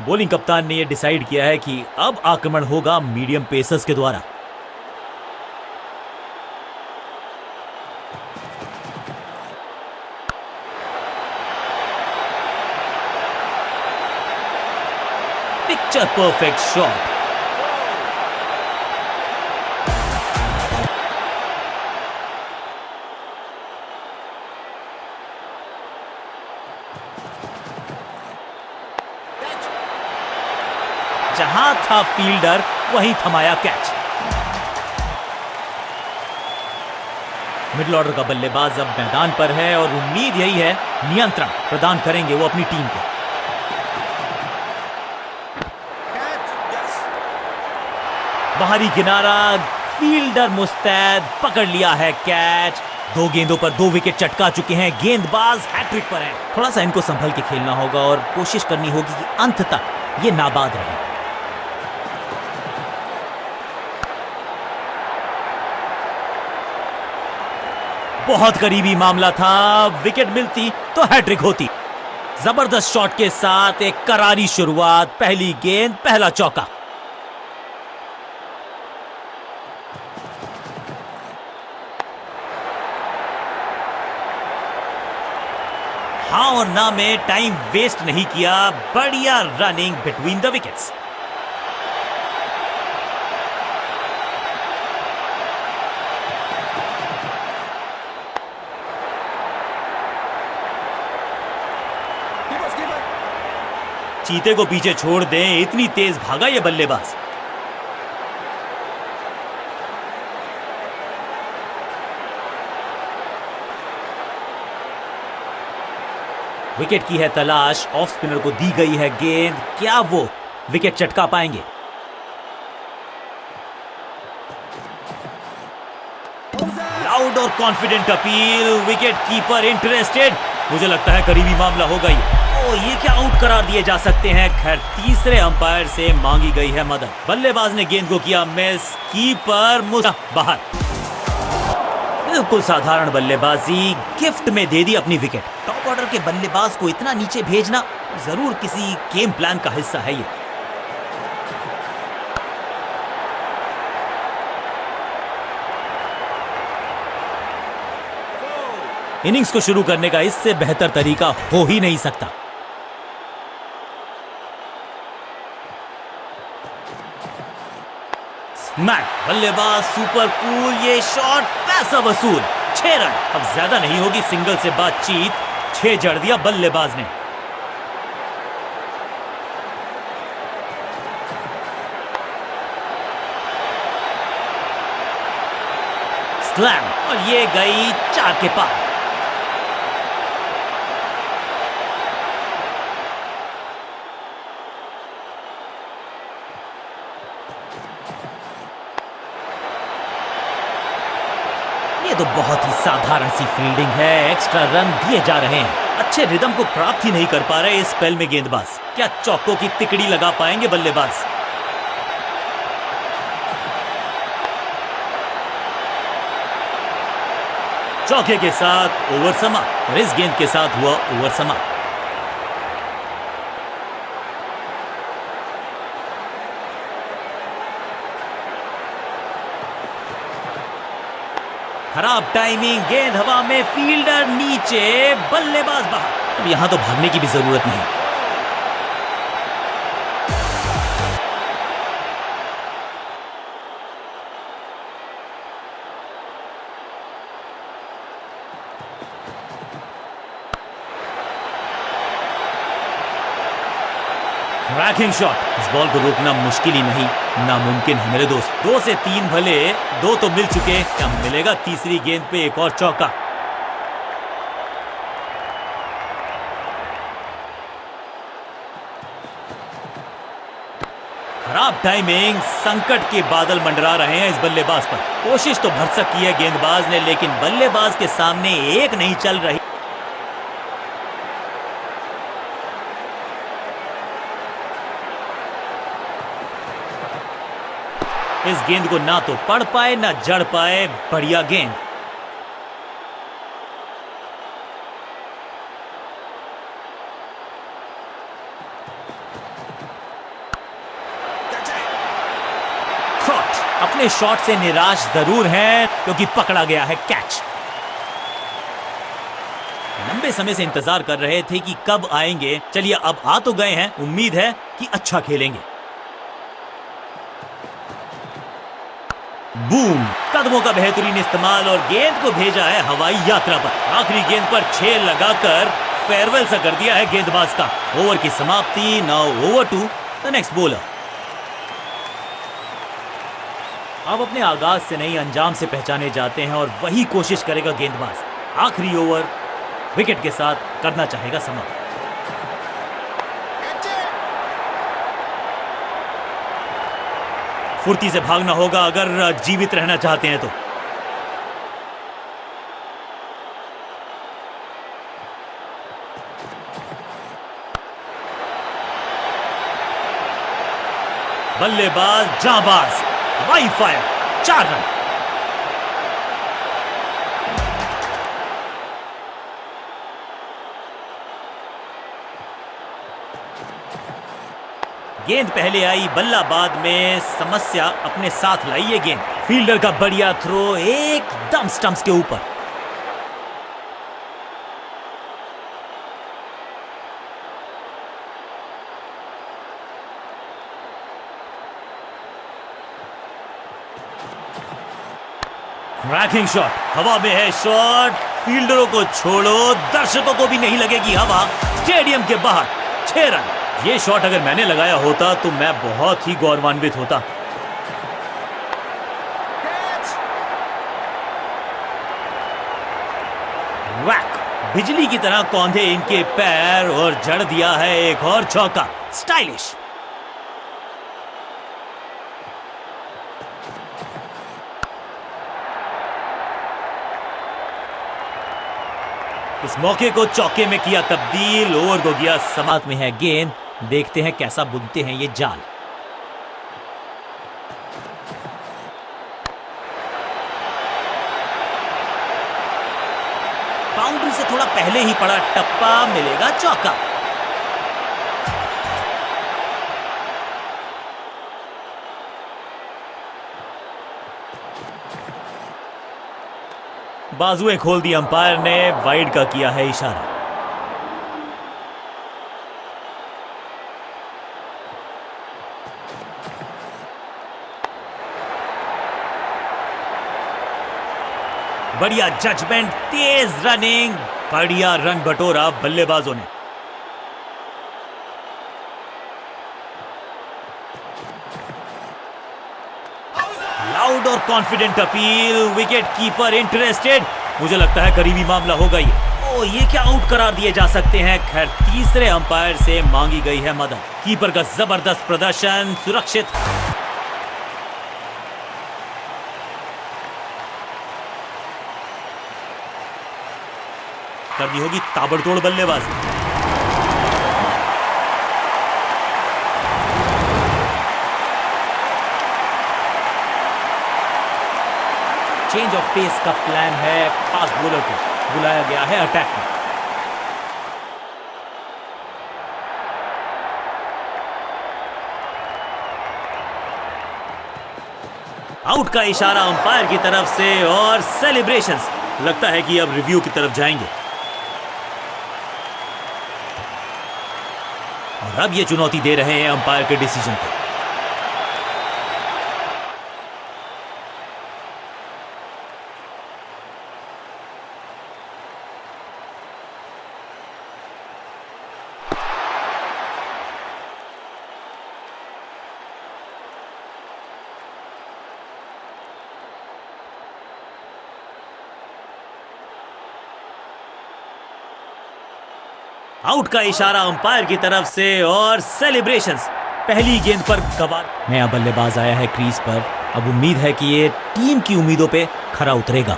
Bowling कप्तान ने यह डिसाइड किया है कि अब आक्रमण होगा मीडियम पेसर्स के द्वारा। Picture perfect shot. जहां था फील्डर वहीं थमाया कैच। मिडिल ऑर्डर का बल्लेबाज अब मैदान पर है और उम्मीद यही है नियंत्रण प्रदान करेंगे वो अपनी टीम को। बाहरी किनारा, फील्डर मुस्तैद, पकड़ लिया है कैच। 2 गेंदों पर 2 विकेट चटका चुके हैं, गेंदबाज हैट्रिक पर है। थोड़ा सा इनको संभल के खेलना होगा और कोशिश करनी होगी कि अंत तक ये नाबाद रहे। बहुत करीबी मामला था, विकेट मिलती तो हैट्रिक होती। जबरदस्त शॉट के साथ एक करारी शुरुआत, पहली गेंद पहला चौका। हाँ और ना में टाइम वेस्ट नहीं किया, बढ़िया रनिंग बिटवीन द विकेट्स। चीते को पीछे छोड़ दें, इतनी तेज भागा ये बल्लेबाज। विकेट की है तलाश, ऑफ स्पिनर को दी गई है गेंद, क्या वो विकेट चटका पाएंगे? लाउड और confident appeal, wicket keeper interested. मुझे लगता है करीबी मामला होगा ये क्या आउट करार दिए जा सकते हैं। खैर तीसरे अंपायर से मांगी गई है मदद। बल्लेबाज ने गेंद को किया मिस, कीपर बाहर। बिल्कुल साधारण बल्लेबाजी, गिफ्ट में दे दी अपनी विकेट। टॉप ऑर्डर के बल्लेबाज को इतना नीचे भेजना जरूर किसी गेम प्लान का हिस्सा है ये। इनिंग्स को शुरू करने का इससे बेहतर तरीका हो ही नहीं सकता। स्मैक, बल्लेबाज सुपर कूल, ये शॉट पैसा वसूल। 6 रन, अब ज्यादा नहीं होगी सिंगल से बातचीत। 6 जड़ दिया बल्लेबाज ने। स्लैम, और ये गई 4 के पार। ये तो बहुत ही साधारण सी फील्डिंग है, एक्स्ट्रा रन दिए जा रहे हैं। अच्छे रिदम को प्राप्त ही नहीं कर पा रहे इस स्पेल में गेंदबाज। क्या चौकों की तिकड़ी लगा पाएंगे बल्लेबाज? चौके के साथ ओवर समाप्त और इस गेंद के साथ हुआ ओवर समाप्त। खराब टाइमिंग, गेंद हवा में, फील्डर नीचे, बल्लेबाज बाहर। अब यहां तो भागने की भी जरूरत नहीं। क्रैकिंग शॉट, इस बॉल को रोकना मुश्किल ही नहीं, नामुमकिन है मेरे दोस्त। 2 से 3 भले, 2 तो मिल चुके, क्या मिलेगा तीसरी गेंद पे एक और चौका? खराब टाइमिंग, संकट के बादल मंडरा रहे हैं इस बल्लेबाज पर। कोशिश तो भरसक की है गेंदबाज ने, लेकिन बल्लेबाज के सामने एक नहीं चल रही। इस गेंद को ना तो पढ़ पाए ना जड़ पाए, बढ़िया गेंद। अपने शॉट से निराश जरूर हैं क्योंकि पकड़ा गया है कैच। लंबे समय से इंतजार कर रहे थे कि कब आएंगे। चलिए अब आ तो गए हैं, उम्मीद है कि अच्छा खेलेंगे। बूम, कदमों का बेहतरीन इस्तेमाल और गेंद को भेजा है हवाई यात्रा पर। आखिरी गेंद पर 6 लगाकर फेयरवेल सा कर दिया है गेंदबाज का। ओवर की समाप्ति। Now over to the next bowler. अब अपने आगाज से नहीं अंजाम से पहचाने जाते हैं और वही कोशिश करेगा गेंदबाज। आखिरी ओवर विकेट के साथ करना चाहेगा समाप्त। फुर्ती से भागना होगा अगर जीवित रहना चाहते हैं तो। बल्लेबाज जाबाज, हवाई फायर, 4 रन। गेंद पहले आई, बल्ला बाद में समस्या अपने साथ लाई ये गेंद। फील्डर का बढ़िया थ्रो एकदम स्टंप्स के ऊपर। क्रैकिंग शॉट, हवा में है शॉट। फील्डरों को छोड़ो, दर्शकों को भी नहीं लगेगी हवा। स्टेडियम के बाहर 6 रन। ये शॉट अगर मैंने लगाया होता तो मैं बहुत ही गौरवान्वित होता। वैक, बिजली की तरह कौंधे इनके पैर और जड़ दिया है एक और चौका। स्टाइलिश। इस मौके को चौके में किया तब्दील। ओवर को गया समाप्त में है गेंद। देखते हैं कैसा बुनते हैं ये जाल। बाउंड्री से थोड़ा पहले ही पड़ा टप्पा, मिलेगा चौका। बाजुएं खोल दी अंपायर ने, वाइड का किया है इशारा। बढ़िया जजमेंट, तेज रनिंग, बढ़िया रन बटोरा बल्लेबाजों ने। लाउड और confident appeal. Wicket keeper interested. मुझे लगता है करीबी मामला होगा ये क्या आउट करार दिए जा सकते हैं। खैर तीसरे अंपायर से मांगी गई है मदद। कीपर का जबरदस्त प्रदर्शन, सुरक्षित। कर दी होगी ताबड़तोड़ बल्लेबाजी। चेंज ऑफ पेस का प्लान है। फास्ट बॉलर को बुलाया गया है अटैक में। आउट का इशारा अंपायर की तरफ से और सेलिब्रेशंस। लगता है कि अब रिव्यू की तरफ जाएंगे और अब ये चुनौती दे रहे हैं अंपायर के डिसीजन को। आउट का इशारा अंपायर की तरफ से और सेलिब्रेशंस। पहली गेंद पर गवार। नया बल्लेबाज आया है क्रीज पर। अब उम्मीद है कि ये टीम की उम्मीदों पे खरा उतरेगा।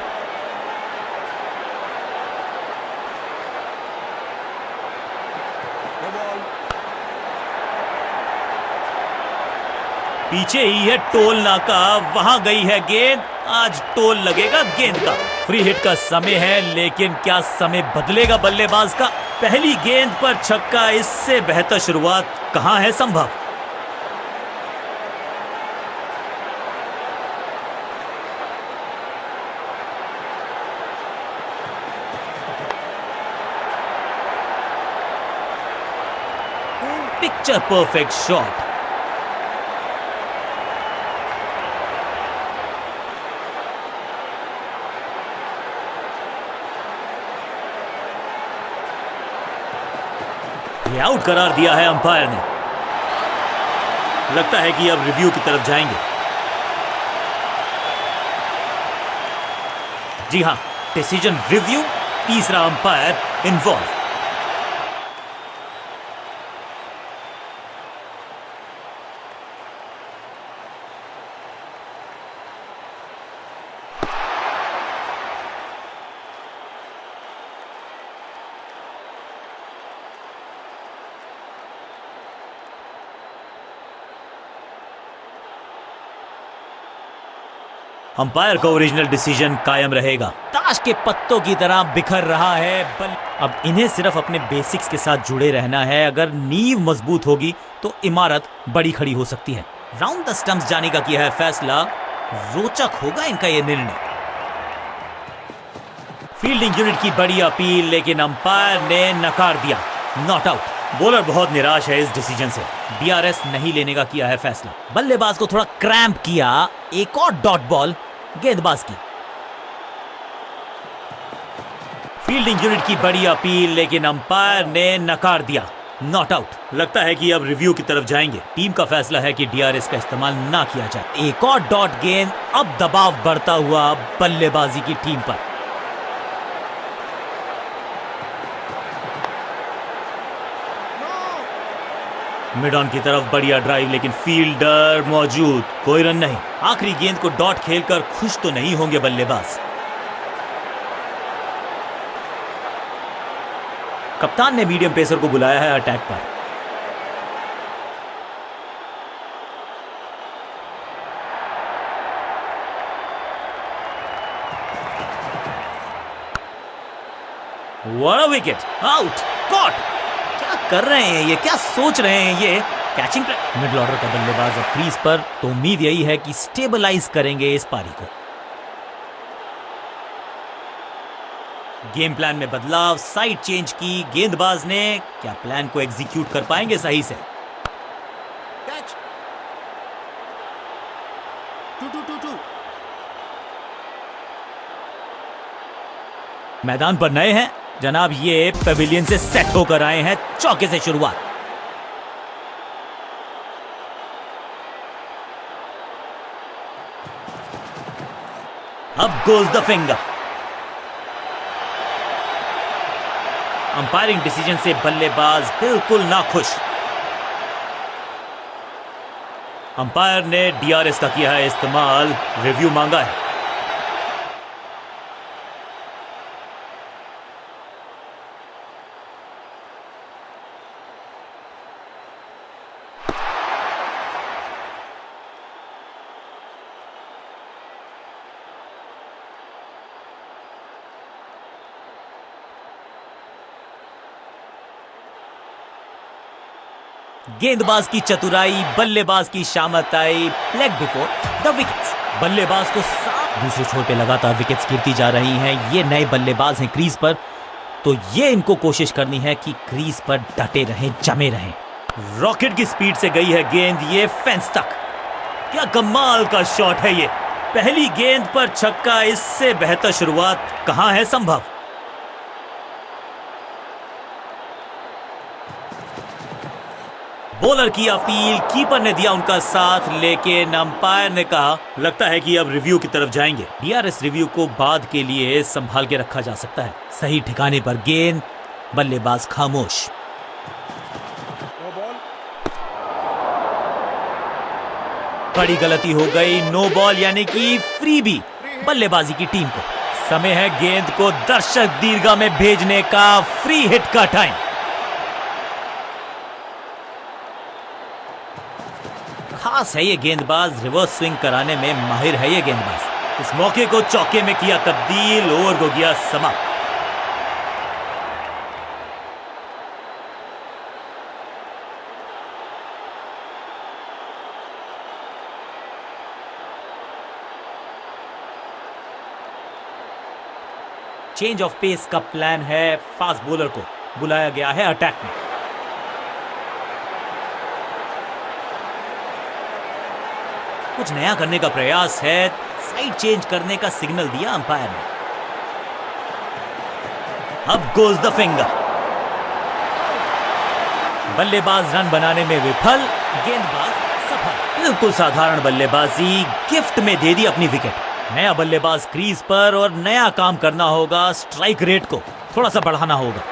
पीछे ही है टोल नाका, वहां गई है गेंद। आज टोल लगेगा गेंद का। फ्री हिट का समय है, लेकिन क्या समय बदलेगा बल्लेबाज का। पहली गेंद पर छक्का, इससे बेहतर शुरुआत कहां है संभव। Picture perfect shot. ये आउट करार दिया है अंपायर ने। लगता है कि अब रिव्यू की तरफ जाएंगे। जी हां, डिसीजन रिव्यू, तीसरा अंपायर इन्वॉल्व। अंपायर का ओरिजिनल डिसीजन कायम रहेगा। ताश के पत्तों की तरह बिखर रहा है अब इन्हें सिर्फ अपने बेसिक्स के साथ जुड़े रहना है। अगर नींव मजबूत होगी तो इमारत बड़ी खड़ी हो सकती है। राउंड द स्टंप्स जाने का किया है फैसला। रोचक होगा इनका यह निर्णय। फील्डिंग यूनिट की बड़ी अपील, लेकिन अंपायर ने नकार दिया। Not out. बॉलर बहुत निराश है इस डिसीजन से। डीआरएस नहीं लेने का किया है फैसला। बल्लेबाज को थोड़ा क्रैम्प किया। एक और डॉट बॉल गेंदबाज की। फील्डिंग यूनिट की बड़ी अपील, लेकिन अंपायर ने नकार दिया। Not out. लगता है कि अब रिव्यू की तरफ जाएंगे। टीम का फैसला है कि डीआरएस का इस्तेमाल ना किया जाए। एक और डॉट गेंद। अब दबाव बढ़ता हुआ बल्लेबाजी की टीम पर। मिड ऑन की तरफ बढ़िया ड्राइव, लेकिन फील्डर मौजूद, कोई रन नहीं। आखिरी गेंद को डॉट खेलकर खुश तो नहीं होंगे बल्लेबाज। कप्तान ने मीडियम पेसर को बुलाया है अटैक पर। What a wicket. Out. Caught. क्या कर रहे हैं ये, क्या सोच रहे हैं ये। कैचिंग मिडिल ऑर्डर का बल्लेबाज अब क्रीज पर, तो उम्मीद यही है कि स्टेबलाइज करेंगे इस पारी को। गेम प्लान में बदलाव, साइड चेंज की गेंदबाज ने। क्या प्लान को एग्जीक्यूट कर पाएंगे सही से। मैदान पर नए हैं जनाब, ये पेविलियन से सेट होकर आए हैं। चौके से शुरुआत। अब goes the finger. Umpiring decision से बल्लेबाज बिल्कुल नाखुश। अंपायर ने डीआरएस का किया है इस्तेमाल। रिव्यू मांगा है। गेंदबाज की चतुराई, बल्लेबाज की शामताई। Leg before the wickets. बल्लेबाज को दूसरे छोर पे लगातार विकेट्स गिरती जा रही हैं। ये नए बल्लेबाज हैं क्रीज पर, तो ये इनको कोशिश करनी है कि क्रीज पर डटे रहें, जमे रहें। रॉकेट की स्पीड से गई है गेंद, ये फेंस तक। क्या कमाल का शॉट है ये। पहली गेंद पर छक्का, इससे बेहतर शुरुआत कहां है संभव। बॉलर की अपील, कीपर ने दिया उनका साथ, लेकिन अंपायर ने कहा लगता है कि अब रिव्यू की तरफ जाएंगे। डीआरएस रिव्यू को बाद के लिए संभाल के रखा जा सकता है। सही ठिकाने पर गेंद, बल्लेबाज खामोश। बड़ी गलती हो गई। नो बॉल यानी कि फ्री भी बल्लेबाजी की टीम को। समय है गेंद को दर्शक दीर्घा में भेजने का। फ्री हिट का टाइम। खास है ये गेंदबाज, रिवर्स स्विंग कराने में माहिर है ये गेंदबाज। इस मौके को चौके में किया तब्दील। ओवर को किया समाप्त। चेंज ऑफ पेस का प्लान है। फास्ट बॉलर को बुलाया गया है अटैक में। कुछ नया करने का प्रयास है, साइड चेंज करने का सिग्नल दिया अंपायर ने। अब गोज द फिंगर। बल्लेबाज रन बनाने में विफल, गेंदबाज सफल। बिल्कुल साधारण बल्लेबाजी, गिफ्ट में दे दी अपनी विकेट। नया बल्लेबाज क्रीज पर और नया काम करना होगा, स्ट्राइक रेट को थोड़ा सा बढ़ाना होगा।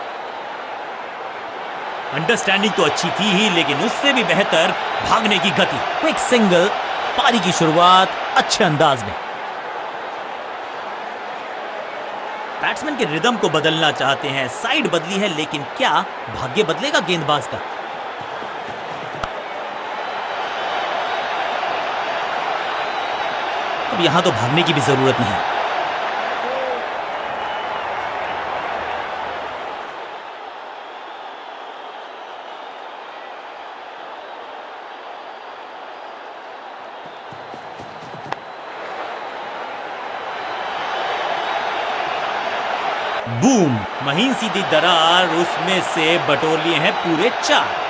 अंडरस्टैंडिंग तो अच्छी थी ही, लेकिन उससे भी बेहतर भागने की गति। क्विक सिंगल, पारी की शुरुआत अच्छे अंदाज में। बैट्समैन के रिदम को बदलना चाहते हैं, साइड बदली है, लेकिन क्या भाग्य बदलेगा गेंदबाज का? अब यहां तो भागने की भी जरूरत नहीं। बूम, महीन सीधी दरार, उसमें से बटोर लिए हैं पूरे 4।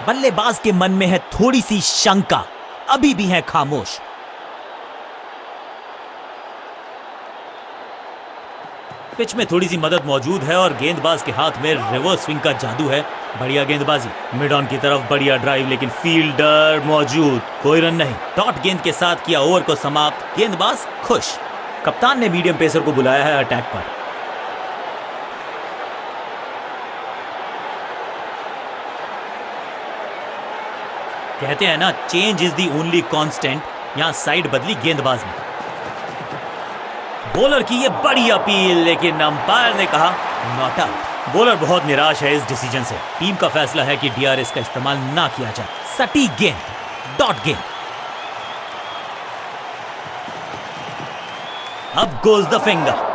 बल्लेबाज के मन में है थोड़ी सी शंका, अभी भी है खामोश। पिच में थोड़ी सी मदद मौजूद है और गेंदबाज के हाथ में रिवर्स स्विंग का जादू है। बढ़िया गेंदबाजी, मिड ऑन की तरफ बढ़िया ड्राइव, लेकिन फील्डर मौजूद, कोई रन नहीं। डॉट गेंद के साथ किया ओवर को समाप्त, गेंदबाज खुश। कप्तान ने मीडियम पेसर को बुलाया है अटैक पर। कहते हैं ना, change is the only constant. यहां साइड बदली गेंदबाज ने। बॉलर की ये बड़ी अपील, लेकिन अंपायर ने कहा नॉट आउट। बॉलर बहुत निराश है इस डिसीजन से। टीम का फैसला है कि डीआरएस का इस्तेमाल ना किया जाए। सटीक गेंद, डॉट गेंद। अब गोज द फिंगर।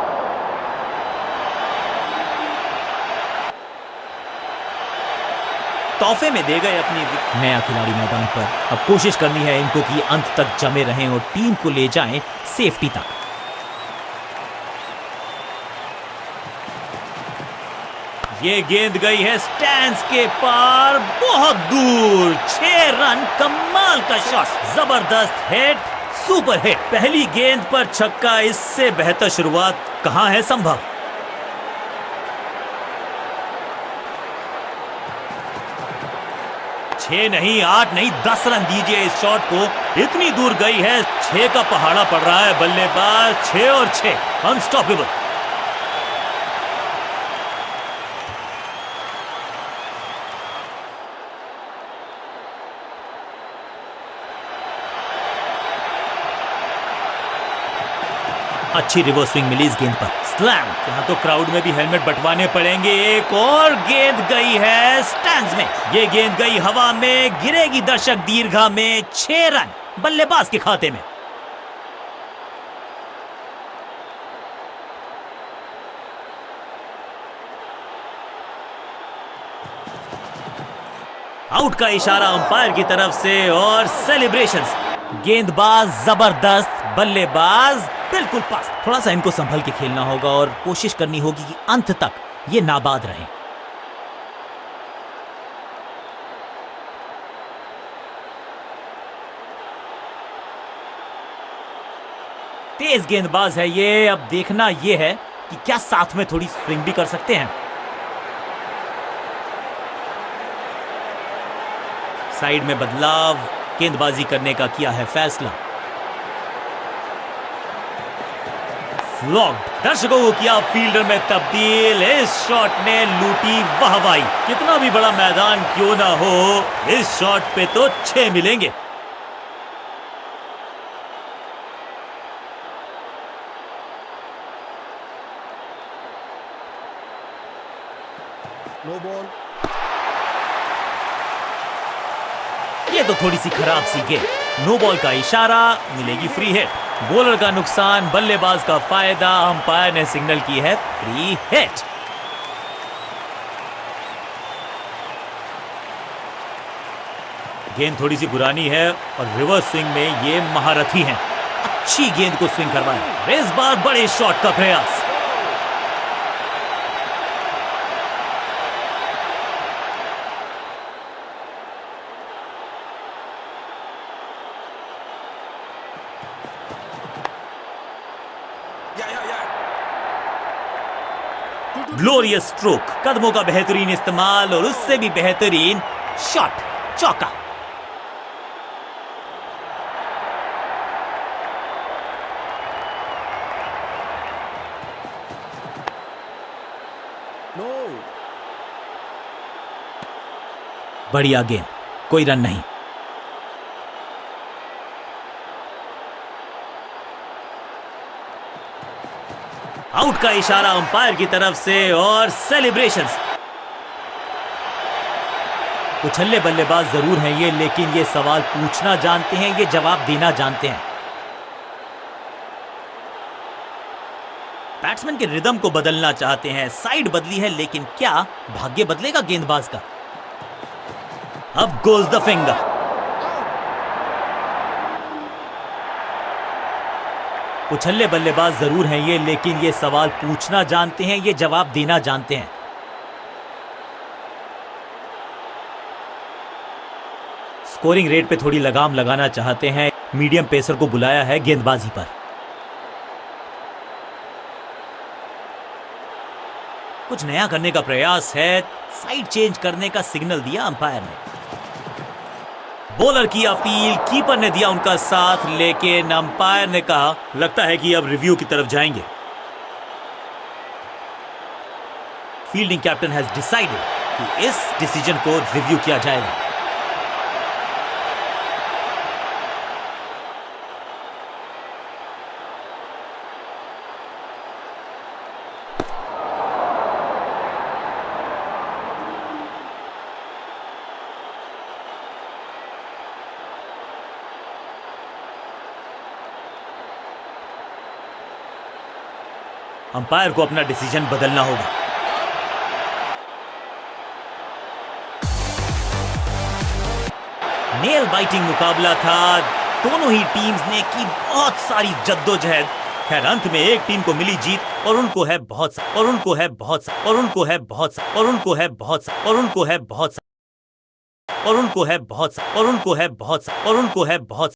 तोहफे में दे गए अपनी। नया खिलाड़ी मैदान पर, अब कोशिश करनी है इनको कि अंत तक जमे रहें और टीम को ले जाएं सेफ्टी तक। ये गेंद गई है स्टैंड्स के पार, बहुत दूर। 6 रन, कमाल का शॉट, जबरदस्त हिट, सुपर हिट। पहली गेंद पर छक्का, इससे बेहतर शुरुआत कहां है संभव। 6 नहीं, 8 नहीं, 10 रन दीजिए इस शॉट को। इतनी दूर गई है, 6 का पहाड़ा पड़ रहा है बल्लेबाज। 6 और 6, अनस्टॉपेबल। अच्छी रिवर्स स्विंग मिली इस गेंद पर, स्लैम। यहां तो क्राउड में भी हेलमेट बंटवाने पड़ेंगे। एक और गेंद गई है स्टैंड्स में। ये गेंद गई हवा में, गिरेगी दर्शक दीर्घा में। 6 रन बल्लेबाज के खाते में। आउट का इशारा अंपायर की तरफ से और सेलिब्रेशंस। गेंदबाज जबरदस्त, बल्लेबाज बिल्कुल पास। थोड़ा सा इनको संभल के खेलना होगा और कोशिश करनी होगी कि अंत तक ये नाबाद रहें। तेज गेंदबाज है ये, अब देखना ये है कि क्या साथ में थोड़ी स्विंग भी कर सकते हैं। साइड में बदलाव, गेंदबाजी करने का किया है फैसला। फ्लॉग, दर्शकों को किया फील्डर में तब्दील। इस शॉट ने लूटी वाहवाही। कितना भी बड़ा मैदान क्यों ना हो, इस शॉट पे तो 6 मिलेंगे। No ball. ये तो थोड़ी सी खराब सी गेंद। नो बॉल का इशारा, मिलेगी फ्री हिट। बॉलर का नुकसान, बल्लेबाज का फायदा। अंपायर ने सिग्नल की है फ्री हिट। गेंद थोड़ी सी पुरानी है और रिवर्स स्विंग में ये महारथी हैं। अच्छी गेंद को स्विंग करवाया। इस बार बड़े शॉट का प्रयास। ग्लोरियस स्ट्रोक, कदमों का बेहतरीन इस्तेमाल और उससे भी बेहतरीन शॉट, चौका। बढ़िया गेंद, कोई रन नहीं। आउट का इशारा अंपायर की तरफ से और सेलिब्रेशंस। उछल्ले बल्लेबाज जरूर हैं ये, लेकिन ये सवाल पूछना जानते हैं, ये जवाब देना जानते हैं। बैट्समैन के रिदम को बदलना चाहते हैं। साइड बदली है, लेकिन क्या भाग्य बदलेगा गेंदबाज का? अब गोज द फिंगर। उछल्ले बल्लेबाज जरूर हैं ये, लेकिन ये सवाल पूछना जानते हैं, ये जवाब देना जानते हैं। स्कोरिंग रेट पे थोड़ी लगाम लगाना चाहते हैं। मीडियम पेसर को बुलाया है गेंदबाजी पर। कुछ नया करने का प्रयास है। साइड चेंज करने का सिग्नल दिया अंपायर ने। बॉलर की अपील, कीपर ने दिया उनका साथ, लेकिन अंपायर ने कहा लगता है कि अब रिव्यू की तरफ जाएंगे। फील्डिंग कैप्टन हैज डिसाइडेड कि इस डिसीजन को रिव्यू किया जाएगा। अंपायर को अपना डिसीजन बदलना होगा। नेल बाइटिंग मुकाबला था। दोनों ही टीम्स ने की बहुत सारी जद्दोजहद। खैर अंत में एक टीम को मिली जीत और उनको है बहुत और उनको है बहुत और उनको है बहुत और उनको है बहुत और उनको है बहुत और उनको है बहुत और उनको है बहुत और उनको है बहुत